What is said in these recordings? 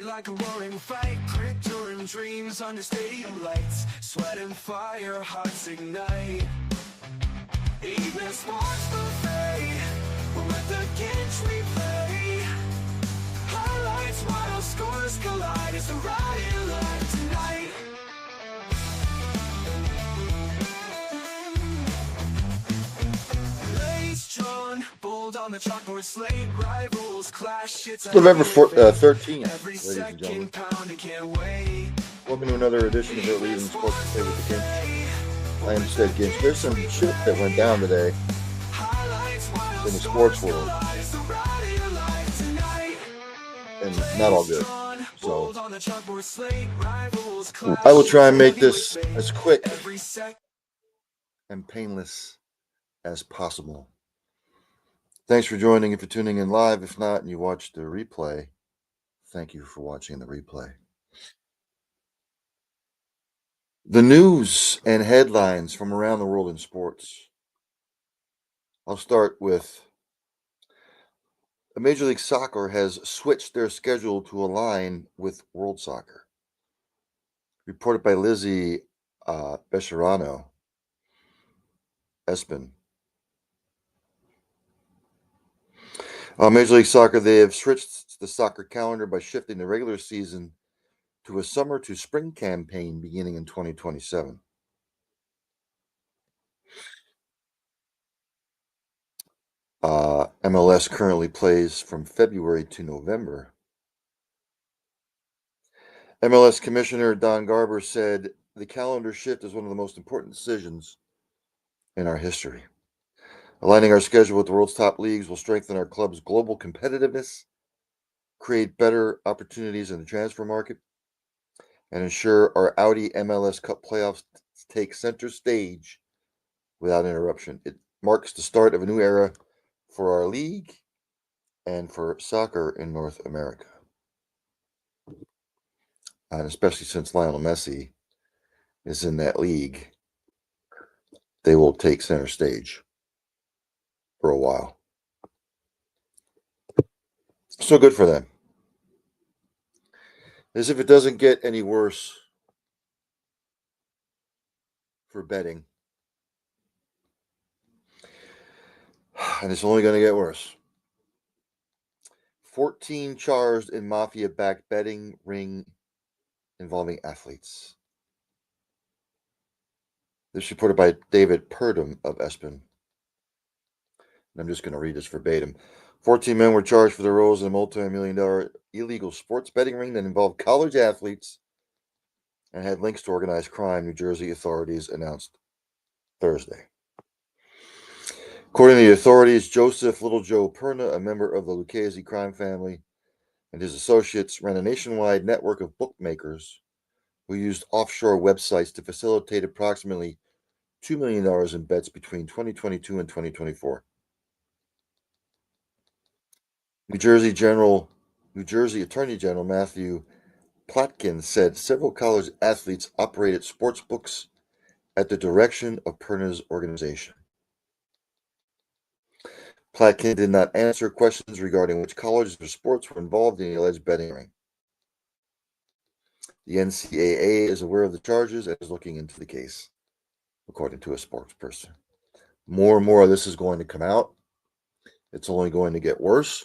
fight like a roaring fight, crypto and dreams under stadium lights, sweat and fire, hearts ignite. Even sports buffet, we'll let the Ginch replay. Highlights while scores collide, it's a riot live tonight. Blades drawn, bold on the chalkboard slate, rivals clash, it's November 13th, every ladies and gentlemen. second pound, I can't wait. Welcome to another edition of Early Evening Sports Buffet with the Ginch. I am Stead Ginch. There's some shit that went down today in the sports world, and not all good. So I will try and make this as quick and painless as possible. Thanks for joining. If you're tuning in live, if not, and you watched the replay, thank you for watching the replay. The news and headlines from around the world in sports. I'll start with Major League Soccer has switched their schedule to align with World Soccer. Reported by Lizzie Bescherano, Espen. Major League Soccer, they have switched the soccer calendar by shifting the regular season to a summer to spring campaign beginning in 2027. MLS currently plays from February to November. MLS Commissioner Don Garber said the calendar shift is one of the most important decisions in our history. Aligning our schedule with the world's top leagues will strengthen our club's global competitiveness, create better opportunities in the transfer market, and ensure our Audi MLS Cup playoffs take center stage without interruption. It marks the start of a new era for our league and for soccer in North America. And especially since Lionel Messi is in that league, they will take center stage for a while. So good for them. As if it doesn't get any worse for betting. And it's only going to get worse. 14 charged in mafia-backed betting ring involving athletes. This is reported by David Purdom of Espen. And I'm just going to read this verbatim. 14 men were charged for their roles in a multi-million-dollar illegal sports betting ring that involved college athletes and had links to organized crime, New Jersey authorities announced Thursday. According to the authorities, Joseph Little Joe Perna, a member of the Lucchese crime family, and his associates ran a nationwide network of bookmakers who used offshore websites to facilitate approximately $2 million in bets between 2022 and 2024. New Jersey Attorney General Matthew Plotkin said several college athletes operated sports books at the direction of Perna's organization. Plotkin did not answer questions regarding which colleges or sports were involved in the alleged betting ring. The NCAA is aware of the charges and is looking into the case, according to a spokesperson. More and more of this is going to come out. It's only going to get worse.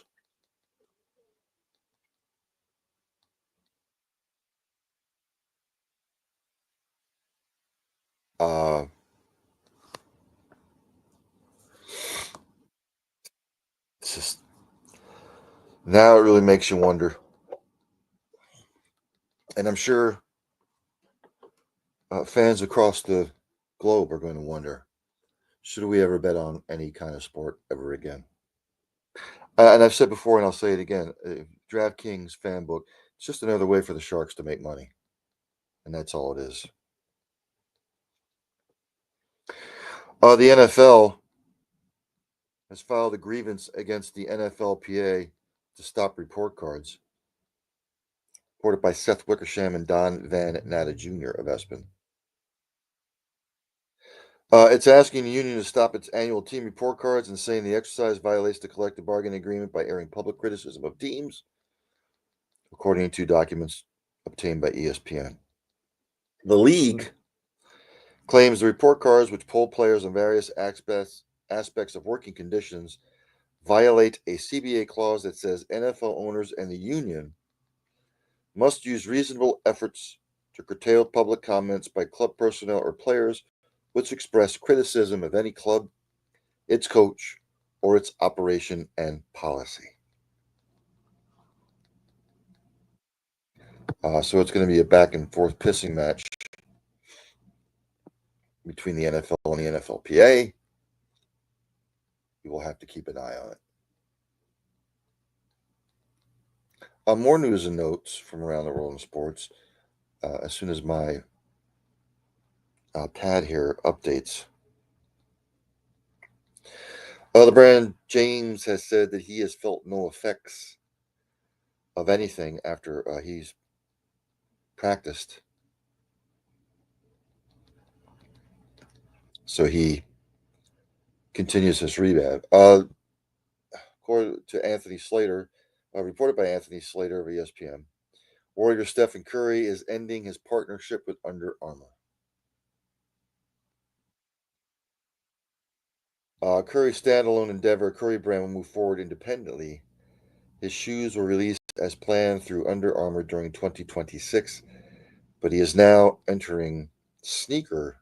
It's just, now it really makes you wonder. And I'm sure fans across the globe are going to wonder, should we ever bet on any kind of sport ever again? And I've said before, and I'll say it again, DraftKings fan book, it's just another way for the Sharks to make money. And that's all it is. The NFL has filed a grievance against the NFLPA to stop report cards. Reported by Seth Wickersham and Don Van Natta Jr. of Espen. It's asking the union to stop its annual team report cards and saying the exercise violates the collective bargaining agreement by airing public criticism of teams according to documents obtained by ESPN. The league claims the report cards, which poll players on various aspects of working conditions, violate a CBA clause that says NFL owners and the union must use reasonable efforts to curtail public comments by club personnel or players which express criticism of any club, its coach, or its operation and policy. So it's going to be a back and forth pissing match between the NFL and the NFLPA. We will have to keep an eye on it. More news and notes from around the world in sports. As soon as my pad here updates. LeBron James has said that he has felt no effects of anything after he's practiced. So he continues his rehab. According to Anthony Slater, reported by Anthony Slater of ESPN, Warrior Stephen Curry is ending his partnership with Under Armour. Curry's standalone endeavor, Curry brand, will move forward independently. His shoes were released as planned through Under Armour during 2026, but he is now entering sneaker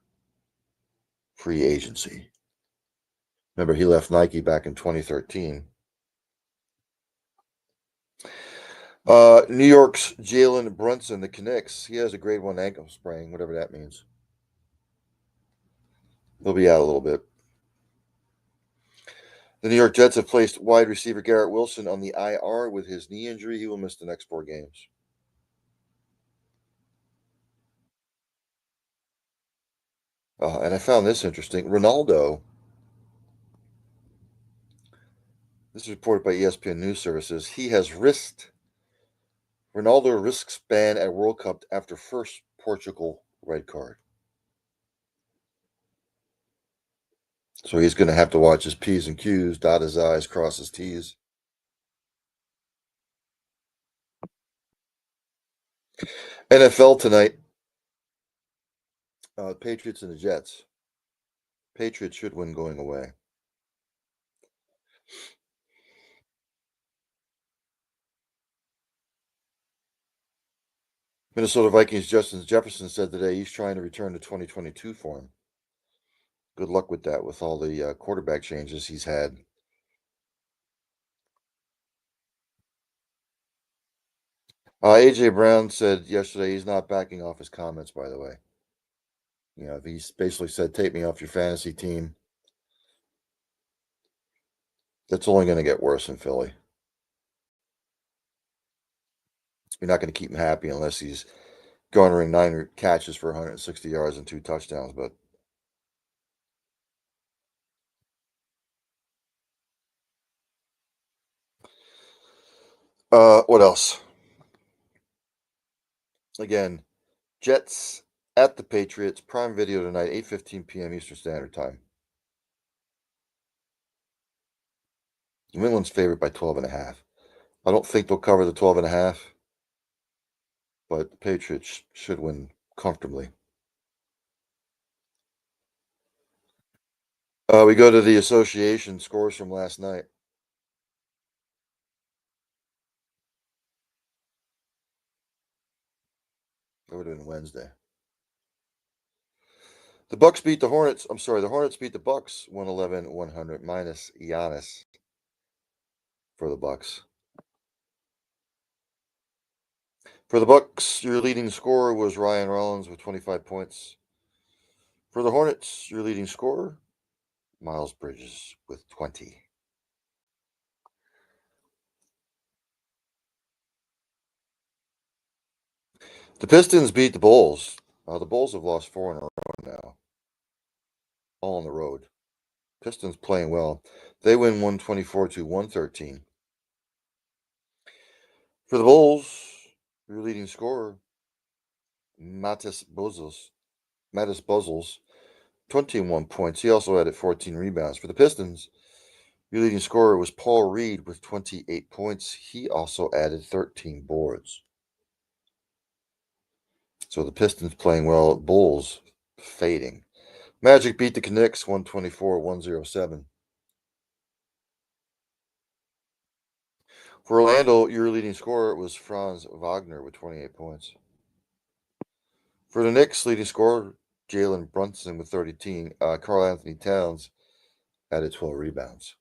free agency. Remember, he left Nike back in 2013. New York's Jalen Brunson, the Knicks, he has a grade 1 ankle sprain, whatever that means. He'll be out a little bit. The New York Jets have placed wide receiver Garrett Wilson on the IR with his knee injury. He will miss the next 4 games. And I found this interesting. Ronaldo, this is reported by ESPN News Services, Ronaldo risks ban at World Cup after first Portugal red card. So he's going to have to watch his P's and Q's, dot his I's, cross his T's. NFL tonight, Patriots and the Jets. Patriots should win going away. Minnesota Vikings Justin Jefferson said today he's trying to return to 2022 form. Good luck with that, with all the quarterback changes he's had. AJ Brown said yesterday he's not backing off his comments, by the way. You know, he's basically said, take me off your fantasy team. That's only going to get worse in Philly. You're not going to keep him happy unless he's garnering 9 catches for 160 yards and 2 touchdowns. But what else? Again, Jets at the Patriots. Prime Video tonight, 8:15 p.m. Eastern Standard Time. New England's favored by 12.5. I don't think they'll cover the 12.5, but the Patriots should win comfortably. We go to the association scores from last night. That would have been Wednesday. The Bucks beat the Hornets. I'm sorry, the Hornets beat the Bucks 111-100 minus Giannis for the Bucks. For the Bucks, your leading scorer was Ryan Rollins with 25 points. For the Hornets, your leading scorer, Miles Bridges with 20. The Pistons beat the Bulls. The Bulls have lost 4 in a row now, all on the road. Pistons playing well. They win 124-113. For the Bulls, your leading scorer, Mattis Buzzles, 21 points. He also added 14 rebounds. For the Pistons, Your leading scorer was Paul Reed with 28 points. He also added 13 boards. So the Pistons playing well, Bulls fading. Magic beat the Knicks 124-107. For Orlando, your leading scorer was Franz Wagner with 28 points. For the Knicks, leading scorer Jalen Brunson with 13. Karl Anthony Towns added 12 rebounds.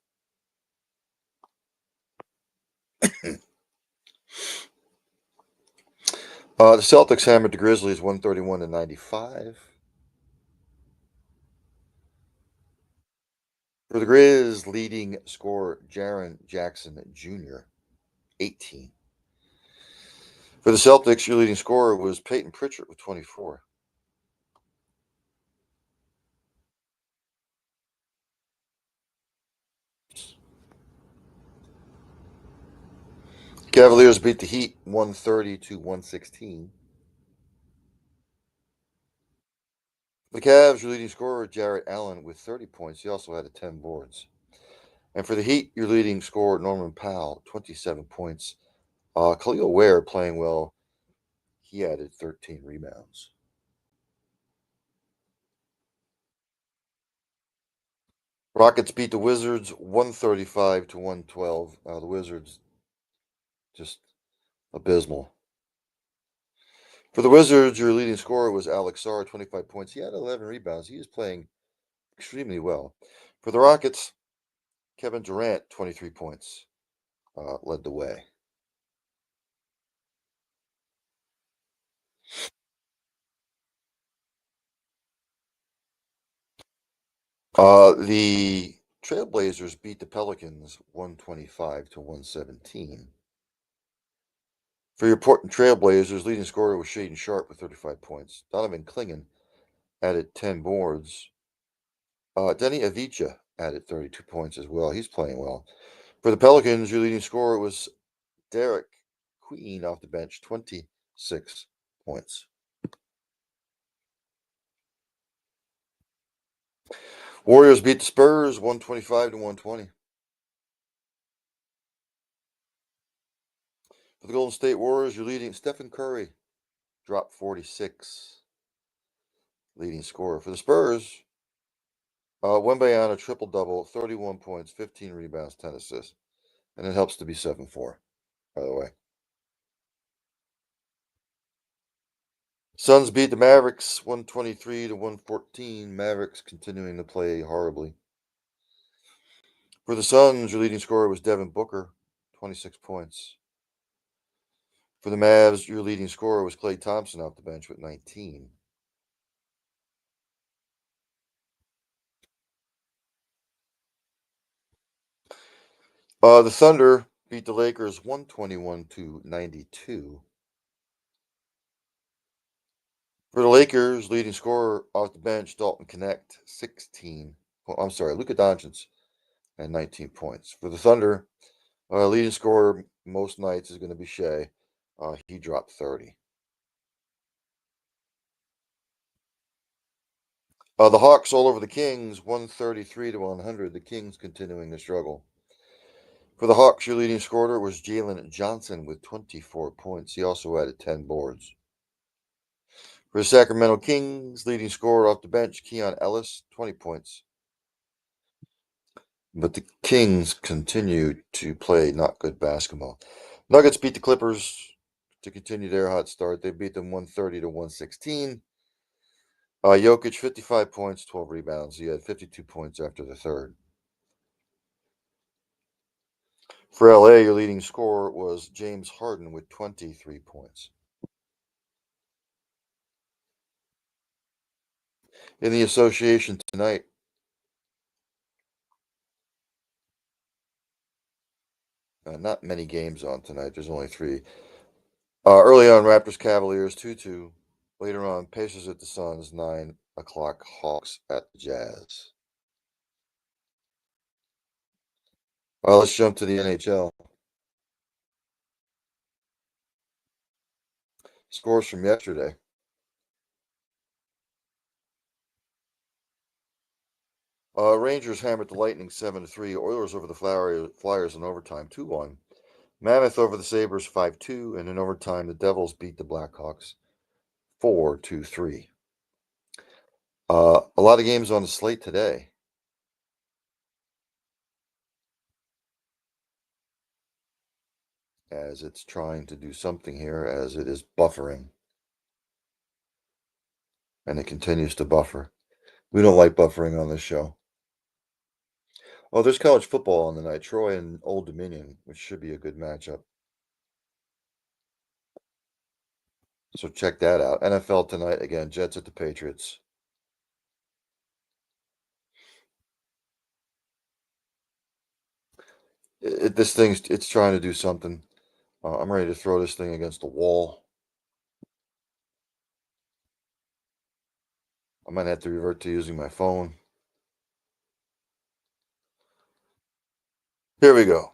The Celtics hammered the Grizzlies 131-95. For the Grizz, leading scorer Jaren Jackson Jr., 18. For the Celtics, your leading scorer was Peyton Pritchard with 24. Cavaliers beat the Heat 130-116. For the Cavs, your leading scorer Jarrett Allen with 30 points. He also had 10 boards. And for the Heat, your leading scorer Norman Powell, 27 points. Khalil Ware playing well. He added 13 rebounds. Rockets beat the Wizards 135-112. The Wizards just abysmal. For the Wizards, your leading scorer was Alex Sarr, 25 points. He had 11 rebounds. He is playing extremely well. For the Rockets, Kevin Durant, 23 points, led the way. The Trailblazers beat the Pelicans 125-117. For your Portland Trailblazers, leading scorer was Shaden Sharp with 35 points. Donovan Clingan added 10 boards. Denny Avdija added 32 points as well. He's playing well. For the Pelicans, your leading scorer was Derek Queen off the bench, 26 points. Warriors beat the Spurs 125-120. For the Golden State Warriors, your leading Stephen Curry dropped 46, leading scorer. For the Spurs, Wembanyama triple-double, 31 points, 15 rebounds, 10 assists. And it helps to be 7-4, by the way. Suns beat the Mavericks 123-114. Mavericks continuing to play horribly. For the Suns, your leading scorer was Devin Booker, 26 points. For the Mavs, your leading scorer was Klay Thompson off the bench with 19. The Thunder beat the Lakers 121-92. For the Lakers, leading scorer off the bench, Dalton Connect, 16. Oh, I'm sorry, Luka Doncic and 19 points. For the Thunder, leading scorer most nights is going to be Shea. He dropped 30. The Hawks all over the Kings, 133-100. The Kings continuing to struggle. For the Hawks, your leading scorer was Jalen Johnson with 24 points. He also added 10 boards. For the Sacramento Kings, leading scorer off the bench, Keon Ellis, 20 points. But the Kings continue to play not good basketball. Nuggets beat the Clippers to continue their hot start. They beat them 130-116. Jokic, 55 points, 12 rebounds. He had 52 points after the third. For LA, your leading scorer was James Harden with 23 points. In the association tonight, not many games on tonight. There's only 3. Early on, Raptors Cavaliers 2-2. Later on, Pacers at the Suns 9 o'clock. Hawks at the Jazz. Let's jump to the NHL. Scores from yesterday. Rangers hammered the Lightning 7-3. Oilers over the Flyers in overtime 2-1. Mammoth over the Sabres 5-2. And in overtime, the Devils beat the Blackhawks 4-3. A lot of games on the slate today. As it's trying to do something here, as it is buffering. And it continues to buffer. We don't like buffering on this show. Oh, there's college football on the night. Troy and Old Dominion, which should be a good matchup. So check that out. NFL tonight again. Jets at the Patriots. This thing's it's trying to do something. I'm ready to throw this thing against the wall. I might have to revert to using my phone. Here we go.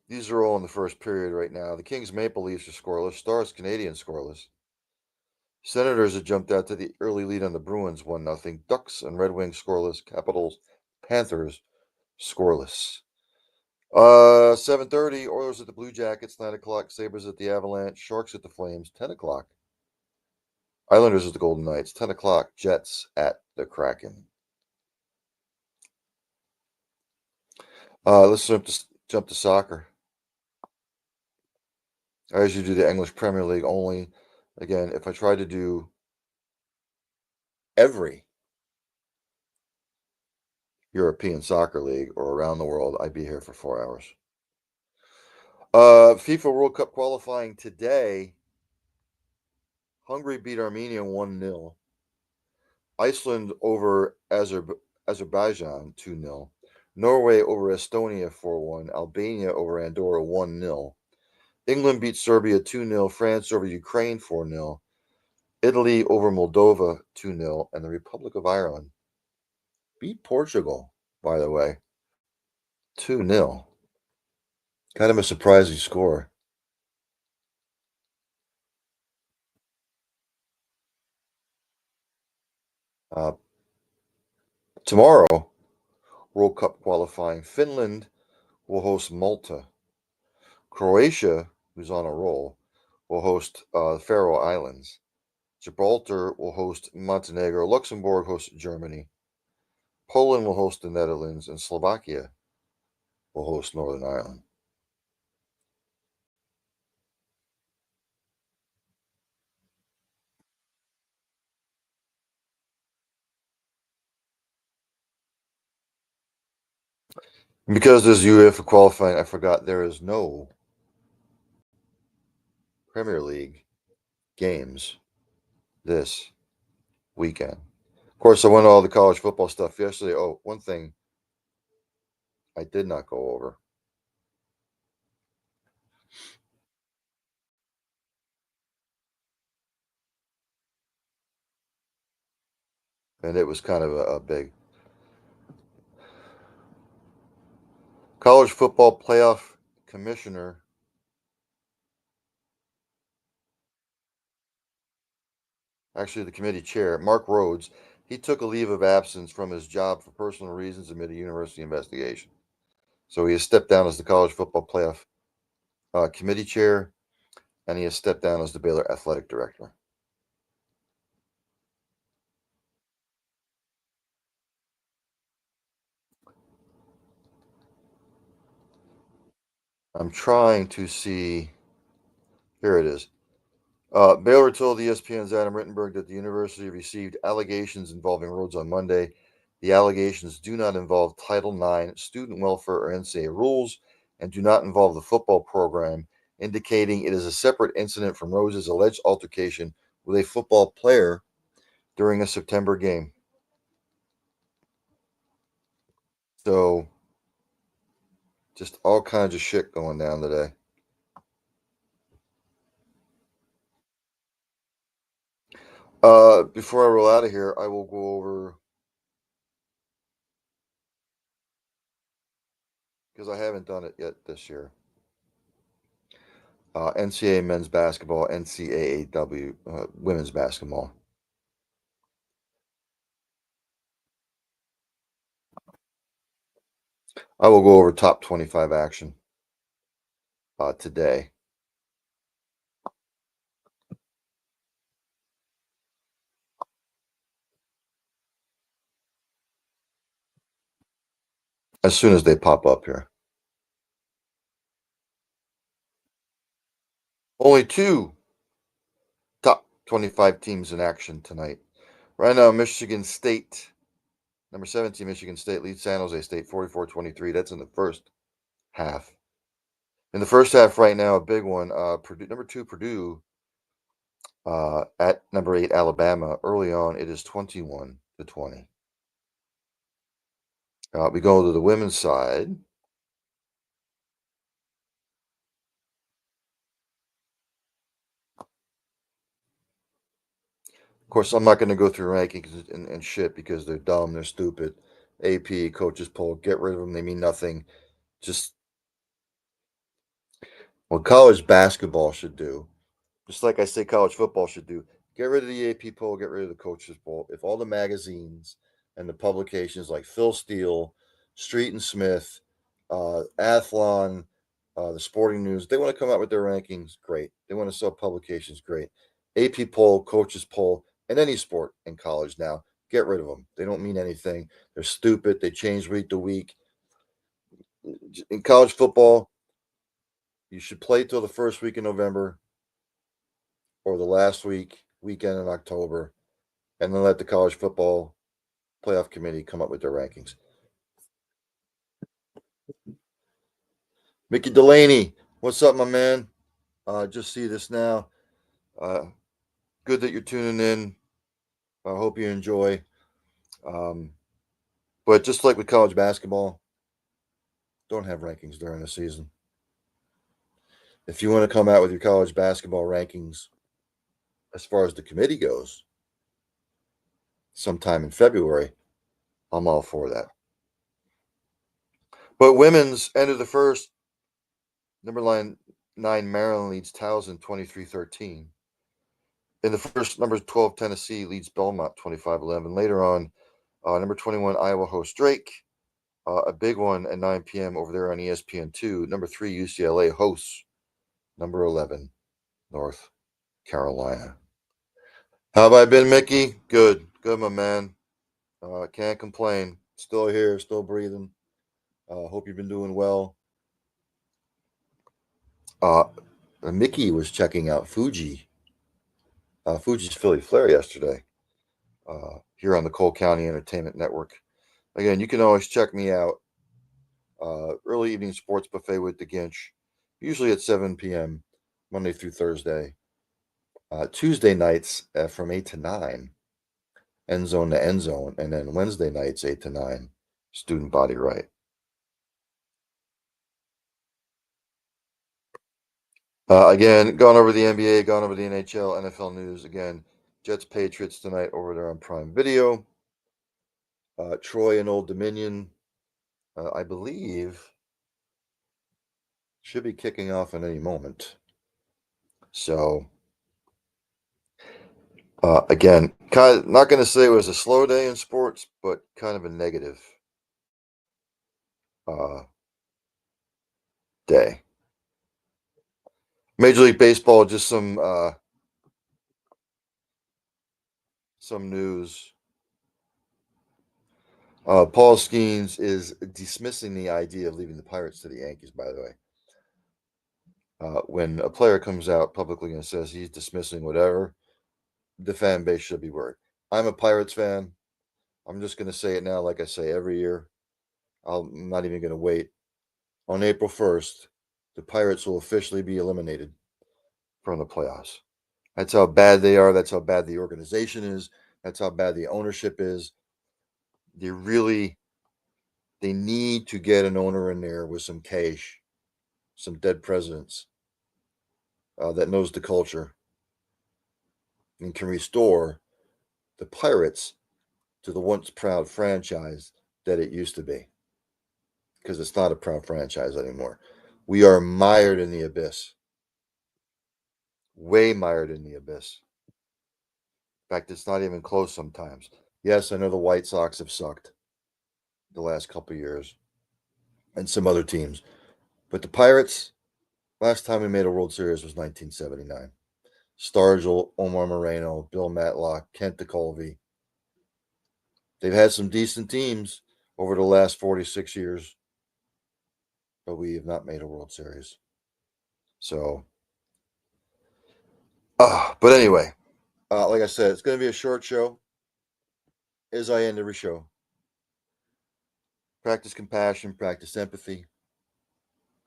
These are all in the first period right now. The Kings Maple Leafs are scoreless. Stars Canadiens scoreless. Senators have jumped out to the early lead on the Bruins 1-0. Ducks and Red Wings scoreless. Capitals Panthers scoreless. 7:30. Oilers at the Blue Jackets. 9 o'clock. Sabres at the Avalanche. Sharks at the Flames. 10 o'clock. Islanders at the Golden Knights. 10 o'clock. Jets at the Kraken. Let's jump to soccer. I usually do the English Premier League only. Again, if I try to do every European soccer league or around the world, I'd be here for 4 hours. FIFA World Cup qualifying today. Hungary beat Armenia 1-0. Iceland over Azerbaijan 2-0. Norway over Estonia 4-1. Albania over Andorra 1-0. England beat Serbia 2-0. France over Ukraine 4-0. Italy over Moldova 2-0. And the Republic of Ireland beat Portugal, by the way, 2-0. Kind of a surprising score. Uh, Tomorrow, World Cup qualifying, Finland will host Malta. Croatia, who's on a roll, will host the Faroe Islands. Gibraltar will host Montenegro. Luxembourg hosts Germany. Poland will host the Netherlands. And Slovakia will host Northern Ireland. Because there's UEFA qualifying, I forgot there is no Premier League games this weekend. Of course, I went all the college football stuff yesterday. Oh, one thing I did not go over. And it was kind of a big college football playoff commissioner. Actually, the committee chair, Mark Rhodes, he took a leave of absence from his job for personal reasons amid a university investigation. So he has stepped down as the college football playoff committee chair, and he has stepped down as the Baylor athletic director. I'm trying to see. Here it is. Baylor told ESPN's Adam Rittenberg that the university received allegations involving Rhodes on Monday. The allegations do not involve Title IX, student welfare, or NCAA rules, and do not involve the football program, indicating it is a separate incident from Rhodes' alleged altercation with a football player during a September game. So, just all kinds of shit going down today. Before I roll out of here, I will go over, because I haven't done it yet this year. NCAA men's basketball, NCAAW women's basketball. I will go over top 25 action today. As soon as they pop up here. Only two top 25 teams in action tonight. Right now, Michigan State, number 17, Michigan State leads San Jose State 44-23. That's in the first half. In the first half, right now, a big one. Purdue, number 2, Purdue at number 8, Alabama. Early on, it is 21-20. We go to the women's side. Of course, I'm not going to go through rankings and shit because they're dumb, they're stupid. AP, coaches poll, get rid of them. They mean nothing. Just what college basketball should do, just like I say college football should do, get rid of the AP poll, get rid of the coaches poll. If all the magazines and the publications like Phil Steele, Street and Smith, Athlon, the Sporting News, they want to come out with their rankings, great. They want to sell publications, great. AP poll, coaches poll, in any sport in college now, get rid of them. They don't mean anything. They're stupid. They change week to week. In college football, you should play till the first week in November or the last weekend in October, and then let the college football playoff committee come up with their rankings. Mickey Delaney, what's up, my man? Just see this now. Good that you're tuning in. I hope you enjoy. But just like with college basketball, don't have rankings during the season. If you want to come out with your college basketball rankings as far as the committee goes, sometime in February, I'm all for that. But women's end of the first, number 9 Maryland leads Towson 23-13. In the first, number 12 Tennessee leads Belmont 25-11. Later on, number 21 Iowa hosts Drake. A big one at 9 p.m. over there on ESPN2. Number 3 UCLA hosts number 11 North Carolina. How have I been, Mickey? Good, my man. Can't complain. Still here, still breathing. Hope you've been doing well. Mickey was checking out Fuji's Philly Flair yesterday here on the Cole County Entertainment Network. Again, you can always check me out. Early evening sports buffet with the Ginch, usually at 7 p.m. Monday through Thursday. Tuesday nights from 8 to 9, end zone to end zone, and then Wednesday nights 8 to 9, student body right. Again, gone over the NBA, gone over the NHL, NFL news. Again, Jets Patriots tonight over there on Prime Video. Troy and Old Dominion, I believe, should be kicking off at any moment. So, again, not going to say it was a slow day in sports, but kind of a negative day. Major League Baseball, just some news. Paul Skeens is dismissing the idea of leaving the Pirates to the Yankees, by the way. When a player comes out publicly and says he's dismissing whatever, the fan base should be worried. I'm a Pirates fan. I'm just going to say it now, like I say every year. I'm not even going to wait. On April 1st, the Pirates will officially be eliminated from the playoffs. That's how bad they are. That's how bad the organization is. That's how bad the ownership is. They need to get an owner in there with some cash, some dead presidents that knows the culture and can restore the Pirates to the once proud franchise that it used to be. Because it's not a proud franchise anymore. We are mired in the abyss. Way mired in the abyss. In fact, it's not even close sometimes. Yes, I know the White Sox have sucked the last couple of years. and some other teams. But the Pirates, last time we made a World Series was 1979. Stargell, Omar Moreno, Bill Matlock, Kent DeColvey. They've had some decent teams over the last 46 years, but we have not made a World Series. So, but anyway, like I said, it's going to be a short show, as I end every show. Practice compassion, practice empathy,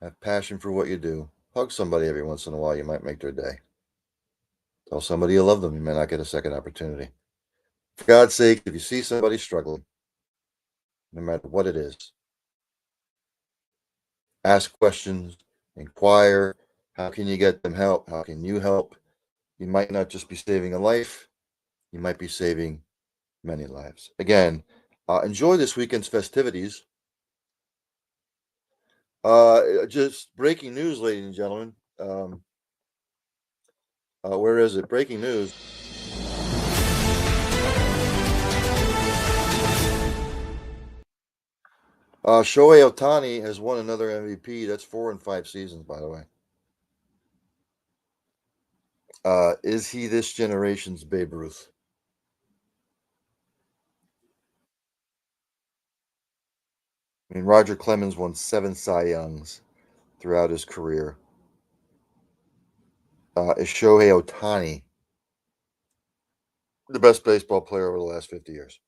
have passion for what you do. Hug somebody every once in a while, you might make their day. Tell somebody you love them, you may not get a second opportunity. For God's sake, if you see somebody struggling, no matter what it is, ask questions, inquire. How can you get them help? How can you help? You might not just be saving a life, you might be saving many lives. Again, enjoy this weekend's festivities. Just breaking news, ladies and gentlemen. Where is it? Breaking news. Shohei Ohtani has won another MVP. That's 4 and 5 seasons, by the way. Is he this generation's Babe Ruth? I mean, Roger Clemens won 7 Cy Youngs throughout his career. Is Shohei Ohtani the best baseball player over the last 50 years?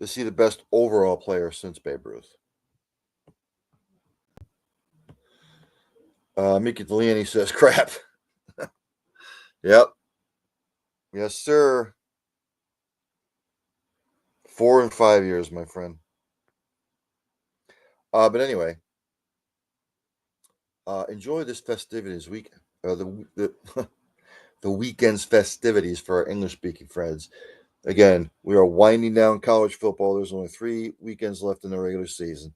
Is he the best overall player since Babe Ruth? Mickey Delaney says, crap. Yep. Yes, sir. 4 and 5 years, my friend. But anyway, enjoy this festivities weekend. The weekend's festivities for our English-speaking friends. Again, we are winding down college football. There's only 3 weekends left in the regular season.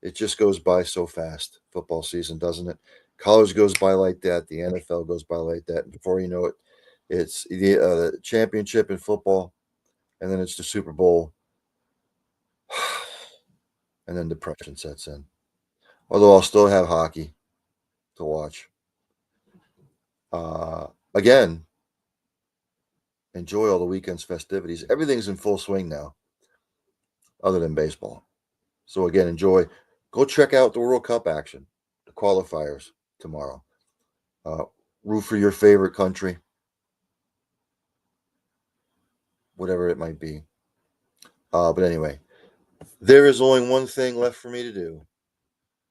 It just goes by so fast, football season, doesn't it? College goes by like that. The NFL goes by like that. And before you know it, it's the championship in football, and then it's the Super Bowl, and then depression sets in. Although I'll still have hockey to watch. Again, enjoy all the weekend's festivities. Everything's in full swing now, other than baseball. So again, enjoy. Go check out the World Cup action, the qualifiers tomorrow. Root for your favorite country, whatever it might be. But anyway, there is only one thing left for me to do,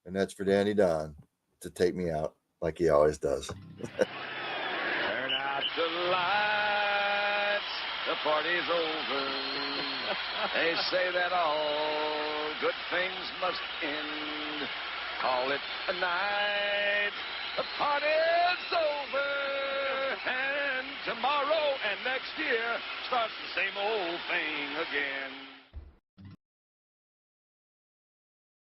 and that's for Danny Don to take me out like he always does. Turn out the lights, the party's over. They say that all good things must end. Call it a night, the party's over. And tomorrow and next year starts the same old thing again.